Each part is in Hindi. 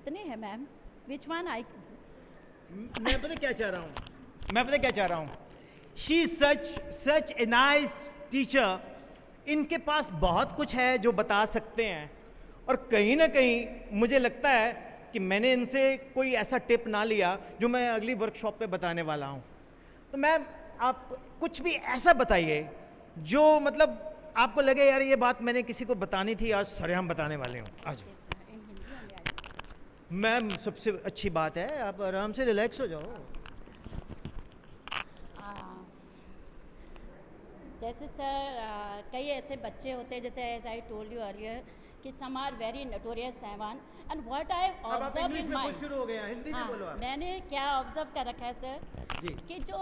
कितने हैं मैम? विच वन आई? मैं पता क्या चाह रहा हूँ she such a nice teacher. इनके पास बहुत कुछ है जो बता सकते हैं, और कहीं ना कहीं मुझे लगता है कि मैंने इनसे कोई ऐसा टिप ना लिया जो मैं अगली वर्कशॉप पे बताने वाला हूँ. तो मैम आप कुछ भी ऐसा बताइए जो मतलब आपको लगे यार ये बात मैंने किसी को बतानी थी, आज सरेआम बताने वाले हूँ. आज मैम सबसे अच्छी बात है आप आराम से रिलैक्स हो जाओ. जैसे सर कई ऐसे बच्चे होते हैं, जैसे as I told you earlier कि सम आर वेरी नोटोरियस हैवान, and what I observe in my, शुरू हो गया, हिंदी में बोलो आप. मैंने क्या ऑब्जर्व कर रखा है सर जी. कि जो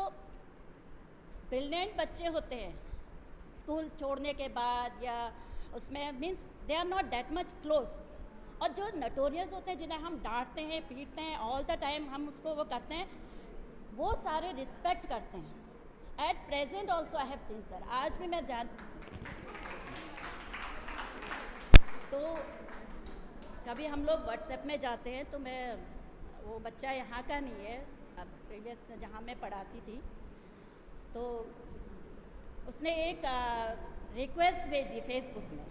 ब्रिलियंट बच्चे होते हैं स्कूल छोड़ने के बाद या उसमें, means they are not that much close, और जो नटोरियस होते हैं जिन्हें हम डांटते हैं पीटते हैं ऑल द टाइम, हम उसको वो करते हैं, वो सारे रिस्पेक्ट करते हैं. At present also I have seen sir, आज भी मैं जान, तो कभी हम लोग व्हाट्सएप में जाते हैं तो मैं, वो बच्चा यहाँ का नहीं है, अब प्रीवियस जहाँ मैं पढ़ाती थी, तो उसने एक रिक्वेस्ट भेजी फेसबुक में,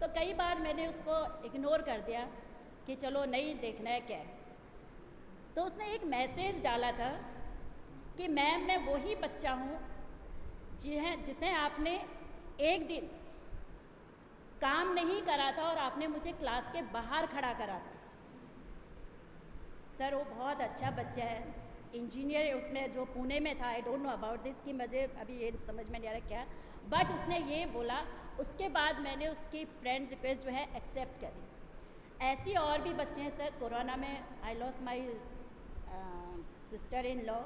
तो कई बार मैंने उसको इग्नोर कर दिया कि चलो नहीं देखना है क्या है. तो उसने एक मैसेज डाला था कि मैम मैं वही बच्चा हूँ जिसे आपने एक दिन काम नहीं करा था और आपने मुझे क्लास के बाहर खड़ा करा था. सर वो बहुत अच्छा बच्चा है, इंजीनियर है, उसमें जो पुणे में था, I don't know about this कि मुझे अभी ये समझ में नहीं आ रहा क्या, बट उसने ये बोला. उसके बाद मैंने उसकी फ्रेंड रिक्वेस्ट जो है एक्सेप्ट करी. ऐसी और भी बच्चे हैं सर. कोरोना में I loss my sister in law,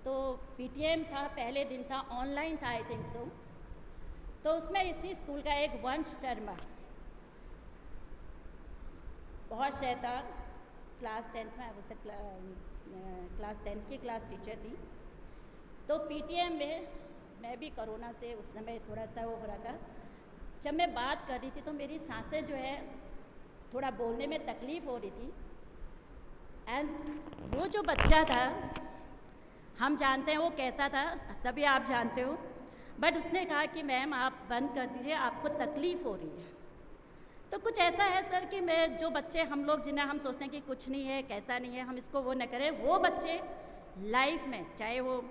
तो पीटीएम था, पहले दिन था, ऑनलाइन था आई थिंक सो, तो उसमें इसी स्कूल का एक वंश शर्मा, बहुत शैतान, क्लास 10th में, क्लास 10th की क्लास टीचर थी. तो पीटीएम में मैं भी कोरोना से उस समय थोड़ा सा वो हो रहा था, जब मैं बात कर रही थी तो मेरी सांसें जो है थोड़ा बोलने में तकलीफ़ हो रही थी. एंड वो जो बच्चा था, हम जानते हैं वो कैसा था, सभी आप जानते हो, बट उसने कहा कि मैम आप बंद कर दीजिए, आपको तकलीफ़ हो रही है. तो कुछ ऐसा है सर कि मैं, जो बच्चे हम लोग जिन्हें हम सोचते हैं कि कुछ नहीं है, कैसा नहीं है, हम इसको वो न करें, वो बच्चे लाइफ में चाहे वो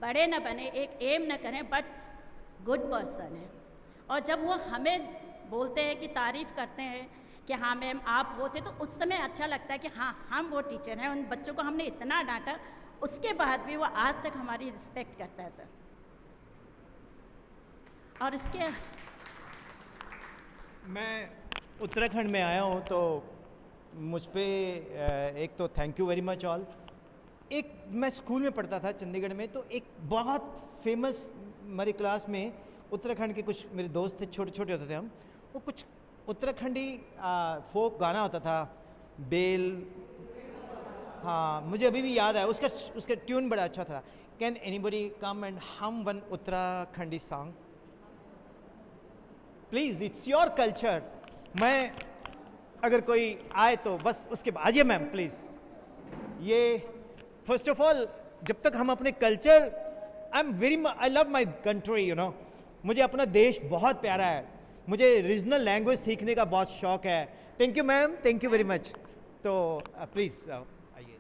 बड़े न बने, एक एम न करें, बट गुड पर्सन है. और जब वो हमें बोलते हैं कि तारीफ़ करते हैं कि हाँ मैम आप वो थे, तो उस समय अच्छा लगता है कि हाँ हम वो टीचर हैं. उन बच्चों को हमने इतना डांटा, उसके बाद भी वो आज तक हमारी रिस्पेक्ट करता है सर. और इसके, मैं उत्तराखंड में आया हूँ तो मुझ पे एक तो thank you very much all. एक मैं स्कूल में पढ़ता था चंडीगढ़ में, तो एक बहुत फेमस हमारी क्लास में उत्तराखंड के कुछ मेरे दोस्त थे, छोटे छोटे होते थे हम, वो कुछ उत्तराखंडी फोक गाना होता था, बेल, हाँ मुझे अभी भी याद है, उसका ट्यून बड़ा अच्छा था. कैन एनीबडी कम एंड हम one Uttarakhandi song please, it's your culture. मैं अगर कोई आए तो बस उसके बाद आइए मैम प्लीज़. ये फर्स्ट ऑफ ऑल जब तक हम अपने culture, I love my country you know, मुझे अपना देश बहुत प्यारा है, मुझे रीजनल लैंग्वेज सीखने का बहुत शौक है. Thank you ma'am, thank you very much. तो प्लीज़ आइए,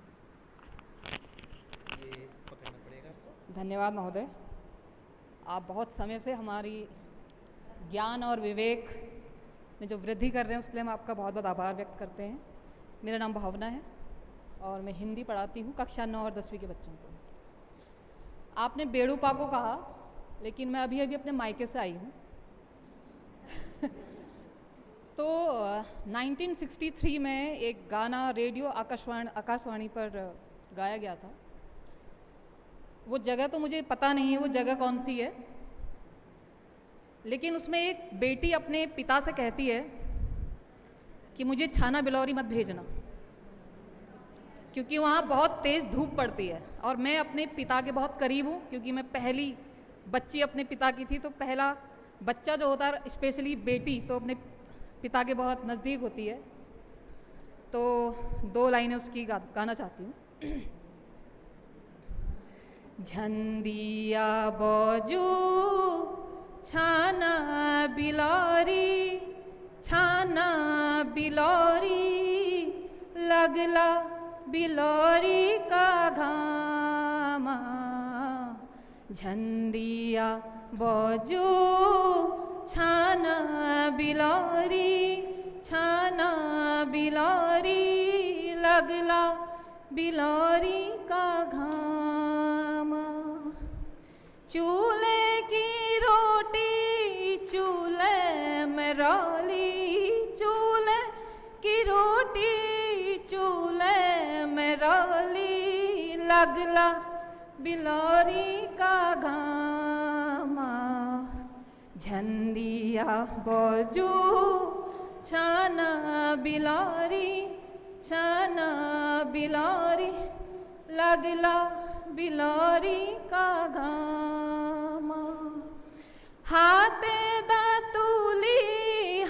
ये पकड़ना पड़ेगा आपको. धन्यवाद महोदय. आप बहुत समय से हमारी ज्ञान और विवेक में जो वृद्धि कर रहे हैं उसके लिए हम आपका बहुत बहुत आभार व्यक्त करते हैं. मेरा नाम भावना है और मैं हिंदी पढ़ाती हूँ कक्षा 9 और 10वीं के बच्चों को. आपने बेड़ूपा को कहा, लेकिन मैं अभी अभी अपने मायके से आई हूँ. तो 1963 में एक गाना रेडियो आकाशवाणी पर गाया गया था. वो जगह तो मुझे पता नहीं है वो जगह कौन सी है, लेकिन उसमें एक बेटी अपने पिता से कहती है कि मुझे छाना बिलौरी मत भेजना, क्योंकि वहाँ बहुत तेज़ धूप पड़ती है. और मैं अपने पिता के बहुत करीब हूँ, क्योंकि मैं पहली बच्ची अपने पिता की थी. तो पहला बच्चा जो होता है, स्पेशली बेटी, तो अपने पिता के बहुत नज़दीक होती है. तो 2 लाइनें उसकी गाना चाहती हूँ। झंडिया बजू छाना बिलोरी, छाना बिलोरी, लगला बिलोरी का घामा। झंडिया बजू छाना बिलोरी, छाना बिलोरी, लगला बिलोरी का घामा। चूल्हे की रोटी चूल्हे में रोली, चूल्हे की रोटी चूल्हे में रोली, लगला बिलोरी का घामा। झंडिया बजू छाना बिलोरी, छाना बिलोरी, लगला बिलोरी का घामा। हाथे दातूली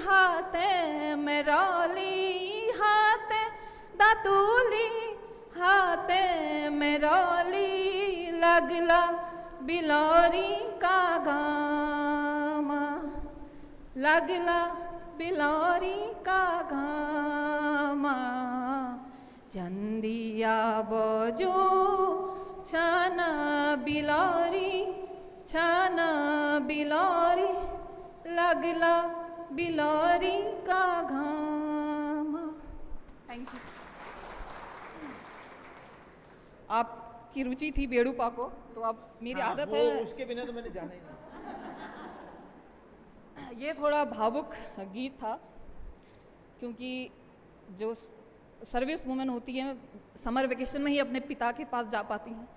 हाथे में रोली, हाथे दातूली हाथे में रोली, लगला बिलोरी का घामा, लगला बिलोरी का घामा। झंडिया बजू छाना बिलोरी, छाना बिलोरी, लगला बिलोरी का घामा। Thank you. आपकी रुचि थी बेड़ूपा को, तो अब मेरी आदत है, उसके बिना तो मैंने जाना ही नहीं। ये थोड़ा भावुक गीत था, क्योंकि जो सर्विस वुमेन होती है समर वेकेशन में ही अपने पिता के पास जा पाती हैं।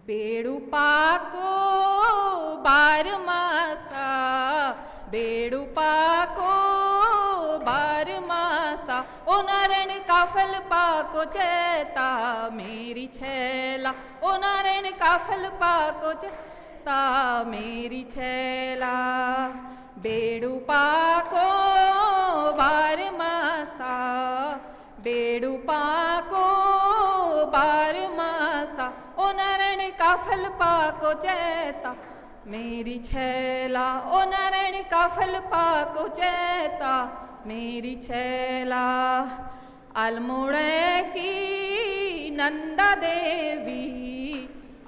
बेड़ूपा को बारमासा, बेड़ूपा को बारमासा, ओ नारायण काफल पाको चेता मेरी छैला, ओ नारायण काफल पाको चेता मेरी छैला। बेड़ूपा को बारमासा, बेड़ूपा को बारमासा, ओ नारायण काफल पाको चेता मेरी छैला, ओ नारायण काफल पाको चेता मेरी छैला। अल्मोड़े की नंदा देवी,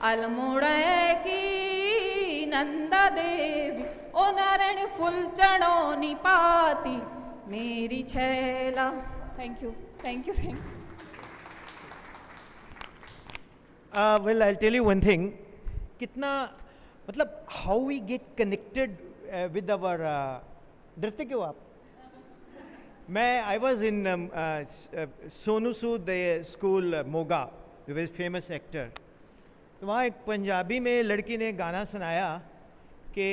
अल्मोड़े की नंदा देवी, ओ नारायण फुल चढ़ोनी पाती मेरी छैला। Thank you, thank you, thank you. Well, I'll tell you one thing. कितना मतलब how we get connected with our डरते क्यों आप? मैं I was in Sonu Sood school Moga, a very famous actor. तो वहाँ एक पंजाबी में लड़की ने गाना सुनाया कि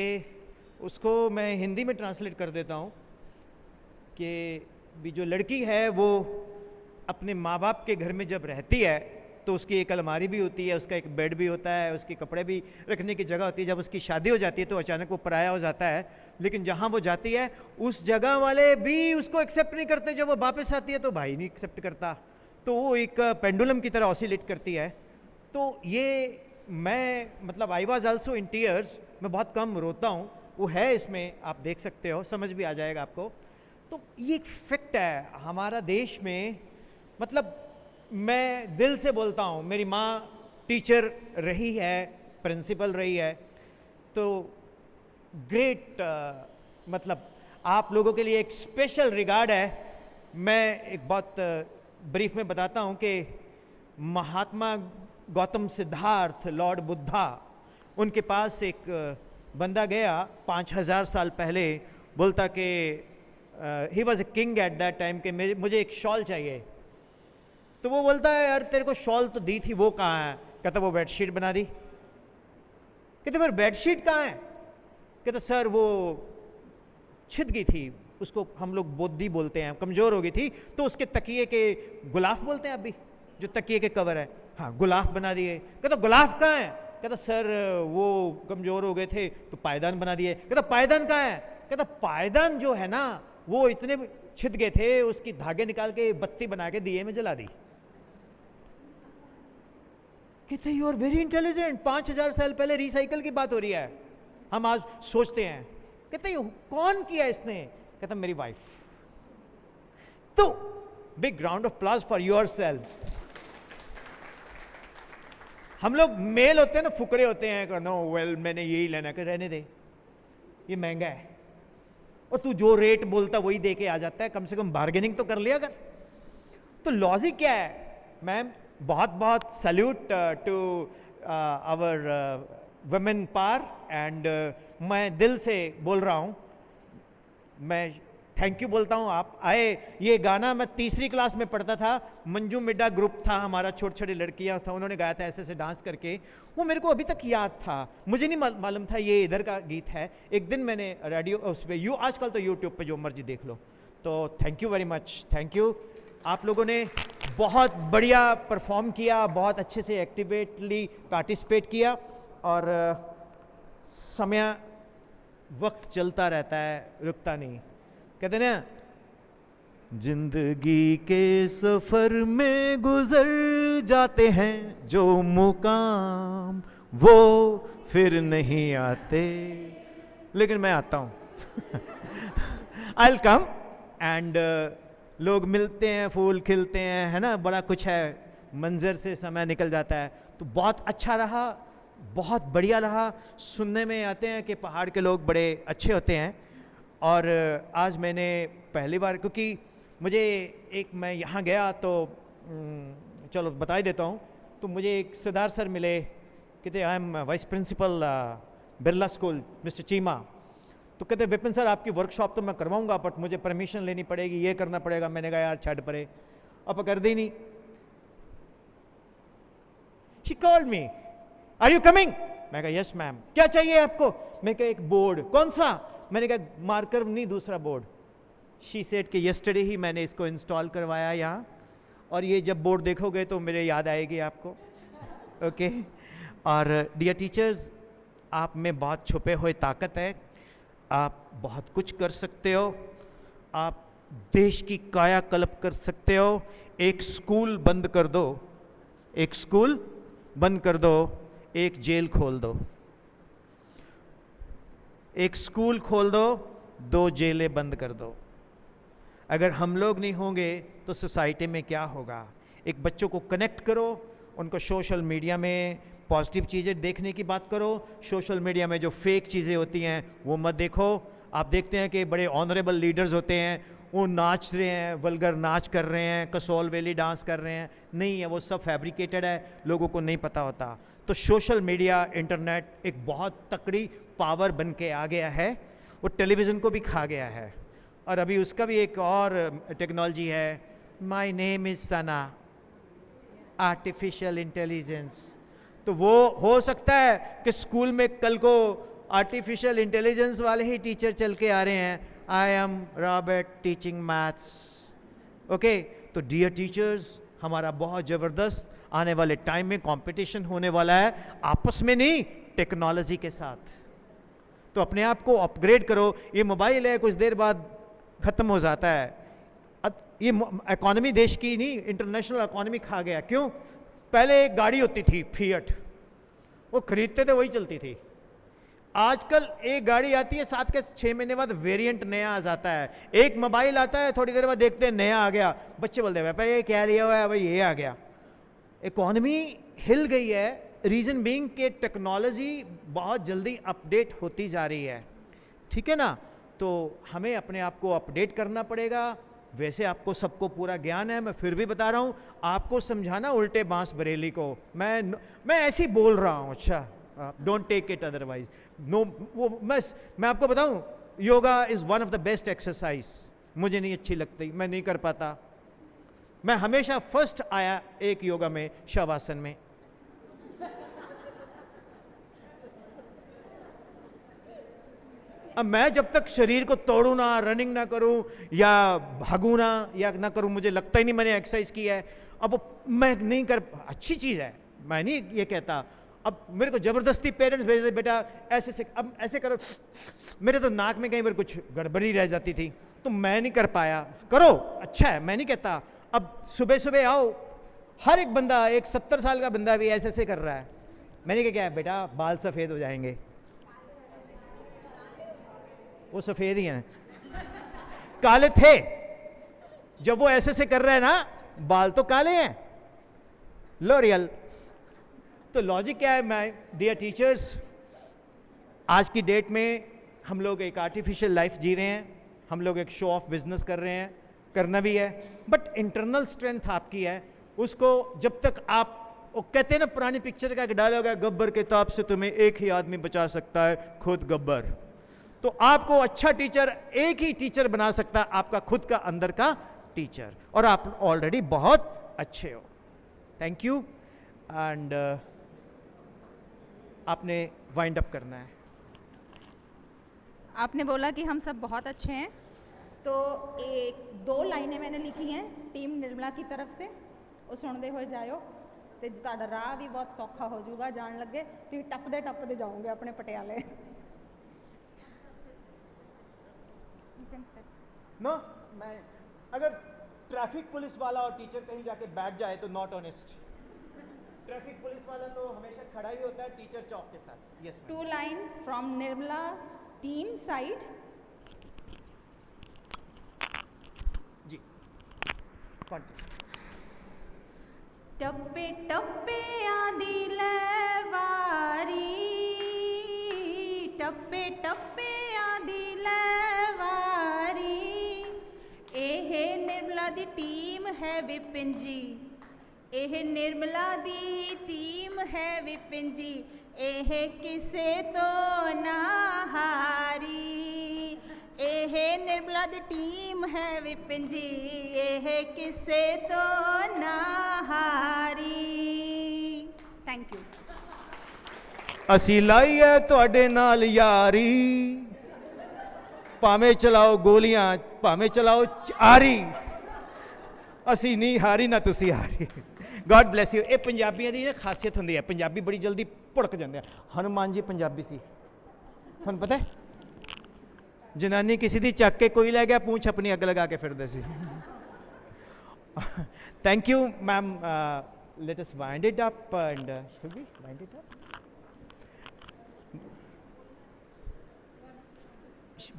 उसको मैं हिंदी में ट्रांसलेट कर देता हूँ कि भी जो लड़की है वो अपने माँ बाप के घर में जब रहती है तो उसकी एक अलमारी भी होती है, उसका एक बेड भी होता है, उसके कपड़े भी रखने की जगह होती है। जब उसकी शादी हो जाती है तो अचानक वो पराया हो जाता है, लेकिन जहाँ वो जाती है उस जगह वाले भी उसको एक्सेप्ट नहीं करते। जब वो वापस आती है तो भाई नहीं एक्सेप्ट करता, तो वो एक पेंडुलम की तरह ऑसिलेट करती है। तो ये मैं मतलब I was also in tears, मैं बहुत कम रोता हूँ, वो है इसमें, आप देख सकते हो, समझ भी आ जाएगा आपको। तो ये एक फैक्ट है हमारा देश में। मतलब मैं दिल से बोलता हूँ, मेरी माँ टीचर रही है, प्रिंसिपल रही है, तो ग्रेट मतलब आप लोगों के लिए एक स्पेशल रिगार्ड है। मैं एक बहुत ब्रीफ में बताता हूँ कि महात्मा गौतम सिद्धार्थ, लॉर्ड बुद्धा, उनके पास एक बंदा गया 5000 साल पहले, बोलता कि he was a king at that time कि मुझे एक शॉल चाहिए। तो वो बोलता है यार तेरे को शॉल तो दी थी, वो कहाँ है? कहता वो बेडशीट बना दी। कहते फिर बेडशीट कहाँ है? कहता सर वो छिद गई थी, उसको हम लोग बोधी बोलते हैं, कमज़ोर हो गई थी, तो उसके तकिए के गुलाफ बोलते हैं अभी, जो तकिए के कवर है, हाँ गुलाफ बना दिए। कहता गुलाफ कहाँ है? कहता सर वो कमज़ोर हो गए थे तो पायदान बना दिए। कहता पायदान कहाँ है? कहता पायदान जो है ना वो इतने छिद गए थे, उसकी धागे निकाल के बत्ती बना के दिए में जला दी। कहते यू आर वेरी इंटेलिजेंट, 5000 साल पहले रिसाइकल की बात हो रही है, हम आज सोचते हैं। कहते कौन किया इसने? कहता मेरी वाइफ। तो big round of applause for yourselves. हम लोग मेल होते हैं ना, फुकरे होते हैं, नो वेल मैंने यही लेना, कर रहने दे ये महंगा है, और तू जो रेट बोलता वही दे के आ जाता है, कम से कम बार्गेनिंग तो कर लिया कर। तो लॉजिक क्या है? मैम बहुत बहुत salute to our women power, and मैं दिल से बोल रहा हूँ, मैं थैंक यू बोलता हूँ आप आए। ये गाना मैं तीसरी क्लास में पढ़ता था, मंजू मिड्डा ग्रुप था हमारा, छोटी छोटी लड़कियाँ था, उन्होंने गाया था ऐसे ऐसे डांस करके, वो मेरे को अभी तक याद था, मुझे नहीं मालूम था ये इधर का गीत है। एक दिन मैंने रेडियो उस पर आजकल तो यूट्यूब पे जो मर्जी देख लो। तो thank you very much, thank you. आप लोगों ने बहुत बढ़िया परफॉर्म किया, बहुत अच्छे से एक्टिवेटली पार्टिसिपेट किया, और समय वक्त चलता रहता है, रुकता नहीं। कहते ना जिंदगी के सफर में गुजर जाते हैं जो मुकाम वो फिर नहीं आते, लेकिन मैं आता हूँ। आई विल कम एंड लोग मिलते हैं, फूल खिलते हैं, है ना, बड़ा कुछ है, मंजर से समय निकल जाता है। तो बहुत अच्छा रहा, बहुत बढ़िया रहा। सुनने में आते हैं कि पहाड़ के लोग बड़े अच्छे होते हैं, और आज मैंने पहली बार, क्योंकि मुझे एक, मैं यहाँ गया तो चलो बता ही देता हूँ, तो मुझे एक सरदार सर मिले, कहते I am vice principal Birla school mister Cheema. तो कहते विपिन सर आपकी वर्कशॉप तो मैं करवाऊँगा, बट मुझे परमिशन लेनी पड़ेगी, ये करना पड़ेगा। मैंने कहा यार छड़ परे, अब कर दी नहीं। She called me, are you coming? मैं कहा यस मैम। क्या चाहिए आपको? मैं कहा एक बोर्ड। कौन सा? मैंने कहा मार्कर नहीं, दूसरा बोर्ड। शी सेड कि यस्टरडे ही मैंने इसको इंस्टॉल करवाया यहाँ, और ये जब बोर्ड देखोगे तो मेरे याद आएगी आपको। ओके। और डियर टीचर्स, आप में बहुत छुपे हुए ताकत है, आप बहुत कुछ कर सकते हो, आप देश की कायाकल्प कर सकते हो। एक स्कूल बंद कर दो, एक स्कूल बंद कर दो, एक जेल खोल दो। एक स्कूल खोल दो, 2 जेलें बंद कर दो। अगर हम लोग नहीं होंगे तो सोसाइटी में क्या होगा? एक बच्चों को कनेक्ट करो, उनको सोशल मीडिया में पॉजिटिव चीज़ें देखने की बात करो। सोशल मीडिया में जो फेक चीज़ें होती हैं वो मत देखो। आप देखते हैं कि बड़े ऑनरेबल लीडर्स होते हैं, वो नाच रहे हैं, वल्गर नाच कर रहे हैं, कसौल वैली डांस कर रहे हैं, नहीं है, वो सब फैब्रिकेटेड है, लोगों को नहीं पता होता। तो सोशल मीडिया, इंटरनेट एक बहुत तकड़ी पावर बन के आ गया है, वो टेलीविज़न को भी खा गया है। और अभी उसका भी एक और टेक्नोलॉजी है, my name is Sana, artificial intelligence. तो वो हो सकता है कि स्कूल में कल को आर्टिफिशियल इंटेलिजेंस वाले ही टीचर चल के आ रहे हैं, I am Robert teaching maths. Okay, तो डियर टीचर्स, हमारा बहुत ज़बरदस्त आने वाले टाइम में कंपटीशन होने वाला है, आपस में नहीं, टेक्नोलॉजी के साथ। तो अपने आप को अपग्रेड करो। ये मोबाइल है, कुछ देर बाद ख़त्म हो जाता है। ये इकोनॉमी देश की नहीं, इंटरनेशनल इकोनॉमी खा गया। क्यों? पहले एक गाड़ी होती थी फिएट, वो खरीदते थे, वही चलती थी। आजकल एक गाड़ी आती है, 7 के 6 महीने बाद वेरिएंट नया आ जाता है। एक मोबाइल आता है, थोड़ी देर बाद देखते हैं नया आ गया, बच्चे बोलते हैं पापा ये क्या लिया हुआ है, भाई ये आ गया। इकोनॉमी हिल गई है, रीज़न बीइंग के टेक्नोलॉजी बहुत जल्दी अपडेट होती जा रही है, ठीक है ना। तो हमें अपने आप को अपडेट करना पड़ेगा। वैसे आपको सबको पूरा ज्ञान है, मैं फिर भी बता रहा हूँ, आपको समझाना उल्टे बांस बरेली को, मैं ऐसे ही बोल रहा हूँ। अच्छा, don't take it otherwise. No, वो मैं आपको बताऊँ, yoga is one of the best exercise. मुझे नहीं अच्छी लगती, मैं नहीं कर पाता। मैं हमेशा फर्स्ट आया एक योगा में, शवासन में। अब मैं जब तक शरीर को तोड़ू ना, रनिंग ना करूं या भागू ना या ना करूं, मुझे लगता ही नहीं मैंने एक्सरसाइज की है। अब मैं नहीं कर, अच्छी चीज़ है, मैं नहीं ये कहता, अब मेरे को ज़बरदस्ती पेरेंट्स भेजते, बेटा ऐसे से, अब ऐसे करो, मेरे तो नाक में कई बार कुछ गड़बड़ी रह जाती थी, तो मैं नहीं कर पाया। करो, अच्छा है, मैं नहीं कहता। अब सुबह सुबह आओ, हर एक बंदा, एक 70 साल का बंदा भी ऐसे ऐसे कर रहा है। मैंने कहा क्या बेटा, बाल सफ़ेद हो जाएंगे। वो सफ़ेद ही हैं, काले थे जब वो ऐसे ऐसे कर रहे हैं ना, बाल तो काले हैं। लॉरियल। तो लॉजिक क्या है, मैं डियर टीचर्स, आज की डेट में हम लोग एक आर्टिफिशियल लाइफ जी रहे हैं, हम लोग एक शो ऑफ बिजनेस कर रहे हैं, करना भी है, बट इंटरनल स्ट्रेंथ आपकी है, उसको जब तक आप, वो कहते हैं ना पुरानी पिक्चर का एक डायलॉग है, गब्बर के ताप से तुम्हें एक ही आदमी बचा सकता है, खुद गब्बर। तो आपको अच्छा टीचर एक ही टीचर बना सकता है, आपका खुद का अंदर का टीचर, और आप ऑलरेडी बहुत अच्छे हो। Thank you. एंड आपने वाइंड अप करना है। आपने बोला कि हम सब बहुत अच्छे हैं, तो एक 2 लाइनें मैंने लिखी हैं टीम निर्मला की तरफ से, ਉਹ ਸੁਣਦੇ ਹੋਏ ਜਾਇਓ ਤੇ ਤੁਹਾਡਾ ਰਾਹ ਵੀ ਬਹੁਤ ਸੌਖਾ ਹੋ ਜਾਊਗਾ, ਜਾਣ ਲੱਗੇ ਤੁਸੀਂ ਟੱਪਦੇ ਟੱਪਦੇ ਜਾਓਗੇ ਆਪਣੇ ਪਟਿਆਲੇ। नो, मैं अगर ट्रैफिक पुलिस वाला और टीचर कहीं जाके बैठ जाए तो नॉट ऑनेस्ट। ट्रैफिक पुलिस वाला तो हमेशा खड़ा ही होता है टीचर चौक के साथ। Yes, 2 lines from Nirmala's team side. जी, कंटिन्यू। टप्पे टप्पे आदि लवारी, टप्पे टप्पे आदि लवारी, ਇਹ ਨਿਰਮਲਾ ਦੀ ਟੀਮ ਹੈ ਵਿਪਿਨ ਜੀ, ਇਹ ਨਿਰਮਲਾ ਦੀ ਟੀਮ ਹੈ ਵਿਪਿਨ ਜੀ, ਇਹ ਕਿਸੇ ਤੋਂ ਨਾ ਹਾਰੀ, ਇਹ ਨਿਰਮਲਾ ਦੀ ਟੀਮ ਹੈ ਵਿਪਿਨ ਜੀ, ਇਹ ਕਿਸੇ ਤੋਂ ਨਾ ਹਾਰੀ। Thank you. ਅਸੀਂ ਲਾਈ ਹੈ ਤੁਹਾਡੇ ਨਾਲ ਯਾਰੀ, ਭਾਵੇਂ ਚਲਾਓ ਗੋਲੀਆਂ, ਭਾਵੇਂ ਚਲਾਓ ਆਰੀ, ਅਸੀਂ ਨਹੀਂ ਹਾਰੀ ਨਾ ਤੁਸੀਂ ਹਾਰੀ। God bless you. ਇਹ ਪੰਜਾਬੀਆਂ ਦੀ ਖਾਸੀਅਤ ਹੁੰਦੀ ਹੈ, ਪੰਜਾਬੀ ਬੜੀ ਜਲਦੀ ਭੁੜਕ ਜਾਂਦੇ ਆ। ਹਨੂੰਮਾਨ ਜੀ ਪੰਜਾਬੀ ਸੀ, ਤੁਹਾਨੂੰ ਪਤਾ ਹੈ? ਜਨਾਨੀ ਕਿਸੇ ਦੀ ਚੱਕ ਕੇ ਕੋਈ ਲੈ ਗਿਆ, ਪੂੰਛ ਆਪਣੀ ਅੱਗ ਲਗਾ ਕੇ ਫਿਰਦੇ ਸੀ। Thank you ma'am. Let us wind it up and should we wind it up.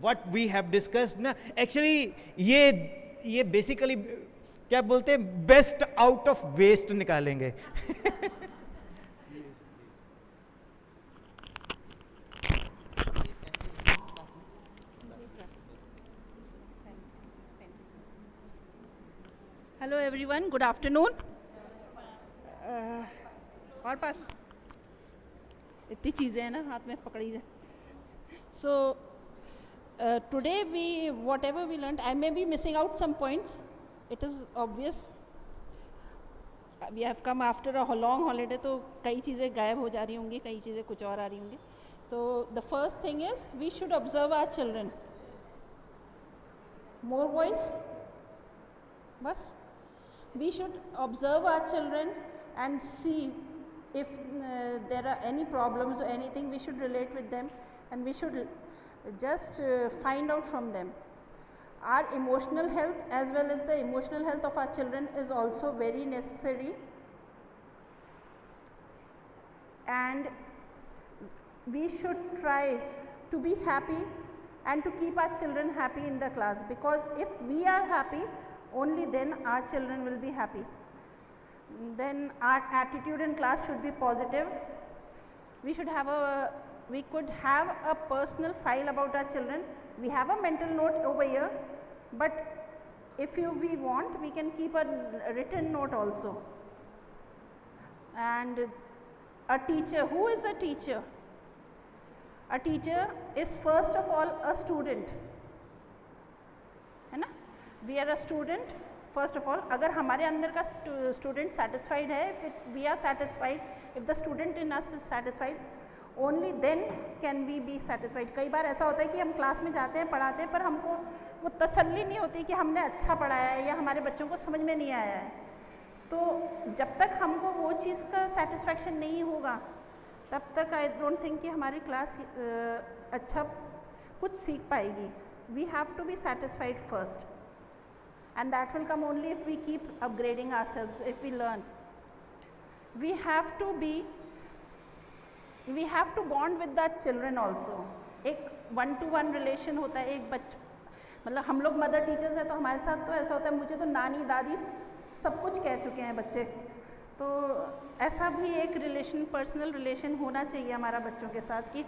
What we have discussed ना, actually ये बेसिकली क्या बोलते हैं, बेस्ट आउट ऑफ वेस्ट निकालेंगे। Hello everyone, good afternoon. और पास इतनी चीज़ें हैं ना हाथ में पकड़ी है। सो today whatever we learned, I may be missing out some points, it is obvious. We have come after a long holiday, तो कई चीज़ें गायब हो जा रही होंगी, कई चीज़ें कुछ और आ रही होंगी। तो the first thing is we should observe our children. More voice, बस। We should observe our children and see if there are any problems or anything, we should relate with them and we should just find out from them. Our emotional health as well as the emotional health of our children is also very necessary, and we should try to be happy and to keep our children happy in the class, because if we are happy, only then our children will be happy. Then our attitude in class should be positive. We could have a personal file about our children. We have a mental note over here, but if we want, we can keep a written note also. And a teacher, who is a teacher? A teacher is first of all a student, है ना? We are a student first of all. अगर हमारे अंदर का student satisfied है, if we are satisfied, if the student in us is satisfied, only then can we be satisfied. कई बार ऐसा होता है कि हम क्लास में जाते हैं, पढ़ाते हैं, पर हमको वो तसल्ली नहीं होती कि हमने अच्छा पढ़ाया है या हमारे बच्चों को समझ में नहीं आया है। तो जब तक हमको वो चीज़ का सेटिस्फैक्शन नहीं होगा, तब तक आई डोंट थिंक कि हमारी क्लास अच्छा कुछ सीख पाएगी. We have to be satisfied first, and that will come only if we keep upgrading ourselves, if we learn. We have to bond with the children also. एक one to one relation होता है. एक मतलब हम लोग मदर टीचर्स हैं तो हमारे साथ तो ऐसा होता है, मुझे तो नानी दादी सब कुछ कह चुके हैं बच्चे, तो ऐसा भी एक रिलेशन, पर्सनल रिलेशन होना चाहिए हमारा बच्चों के साथ कि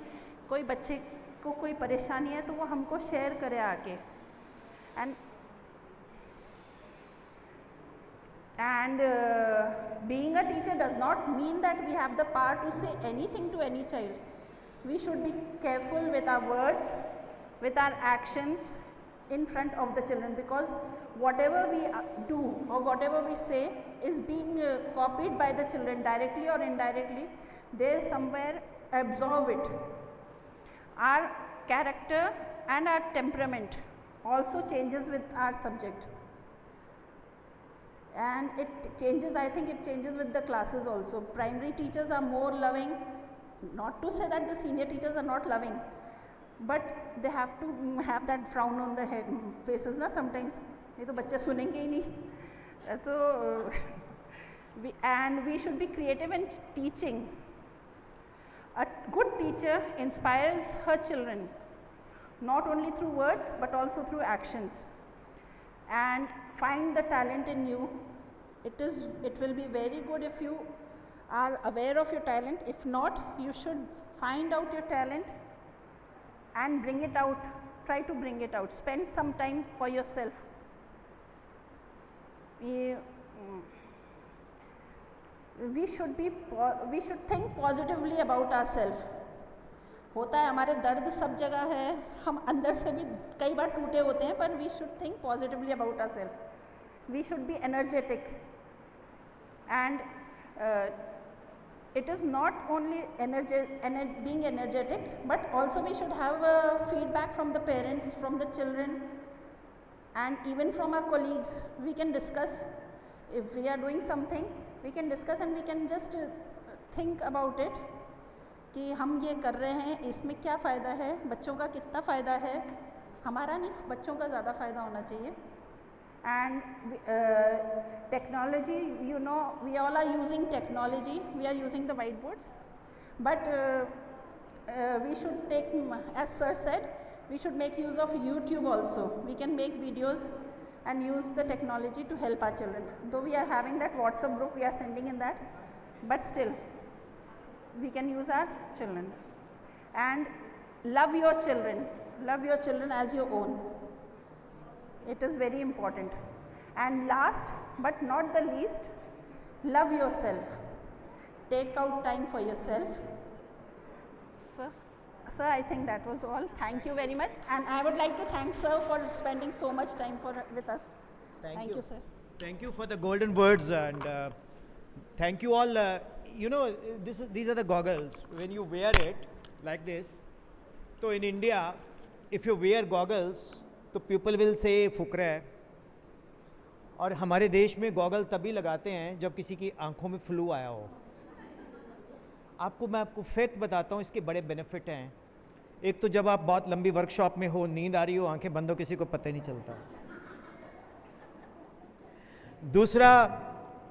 कोई बच्चे को कोई परेशानी है तो वो हमको शेयर करे आके. And being a teacher does not mean that we have the power to say anything to any child. We should be careful with our words, with our actions in front of the children, because whatever we do or whatever we say is being copied by the children directly or indirectly. They somewhere absorb it. Our character and our temperament also changes with our subject. And it changes, I think it changes with the classes also. Primary teachers are more loving, not to say that the senior teachers are not loving, but they have to have that frown on the head faces na sometimes, नहीं तो बच्चे सुनेंगे ही नहीं. तो we should be creative in teaching. A good teacher inspires her children, not only through words but also through actions, and find the talent in you. It will be very good if you are aware of your talent. If not, you should find out your talent and bring it out. Try to bring it out. Spend some time for yourself. We should think positively about ourselves. होता है हमारे दर्द सब जगह है, हम अंदर से भी कई बार टूटे होते हैं, पर we should think positively about ourselves. We should be energetic, and it is not only being energetic, but also we should have feedback from the parents, from the children, and even from our colleagues. We can discuss if we are doing something. We can discuss and we can just think about it कि हम ये कर रहे हैं, इसमें क्या फ़ायदा है, बच्चों का कितना फ़ायदा है, हमारा नहीं, बच्चों का ज़्यादा फ़ायदा होना चाहिए. And technology, you know, we all are using technology. We are using the whiteboards, but we should take, as sir said, we should make use of YouTube also. We can make videos and use the technology to help our children. Though we are having that WhatsApp group, we are sending in that, but still we can use our children. And love your children as your own. It is very important. And last but not the least, love yourself. Take out time for yourself. Sir, I think that was all. Thank you very much. And I would like to thank sir for spending so much time with us. Thank you, sir. Thank you for the golden words, and thank you all. You know, these are the goggles. When you wear it like this, so in India, if you wear goggles, तो people will say फुकरा है. और हमारे देश में गॉगल तभी लगाते हैं जब किसी की आंखों में फ्लू आया हो. मैं आपको फैक्ट बताता हूँ, इसके बड़े बेनिफिट हैं. एक तो जब आप बहुत लंबी वर्कशॉप में हो, नींद आ रही हो, आंखें बंद हो, किसी को पता ही नहीं चलता. दूसरा,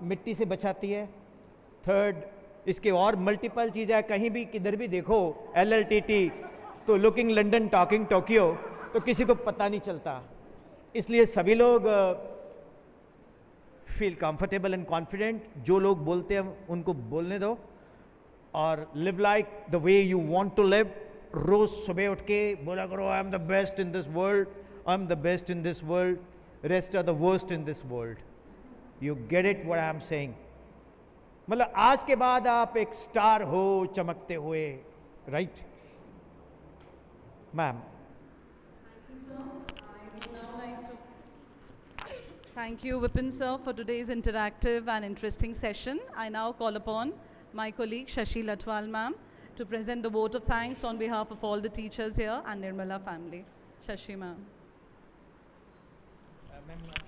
मिट्टी से बचाती है. थर्ड, इसके और मल्टीपल चीज़ें हैं. कहीं भी किधर भी देखो LLTT, तो लुकिंग लंदन टॉकिंग टोक्यो, तो किसी को पता नहीं चलता. इसलिए सभी लोग फील कंफर्टेबल एंड कॉन्फिडेंट. जो लोग बोलते हैं उनको बोलने दो, और live like the way you want to live. रोज सुबह उठ के बोला करो, I am the best in this world, I am the best in this world, rest are the worst in this world. You get it what I am saying. मतलब आज के बाद आप एक स्टार हो चमकते हुए, right ma'am? Thank you, Vipin sir, for today's interactive and interesting session. I now call upon my colleague Shashi Latwal ma'am to present the vote of thanks on behalf of all the teachers here and Nirmala family. Shashi ma'am. Ma'am.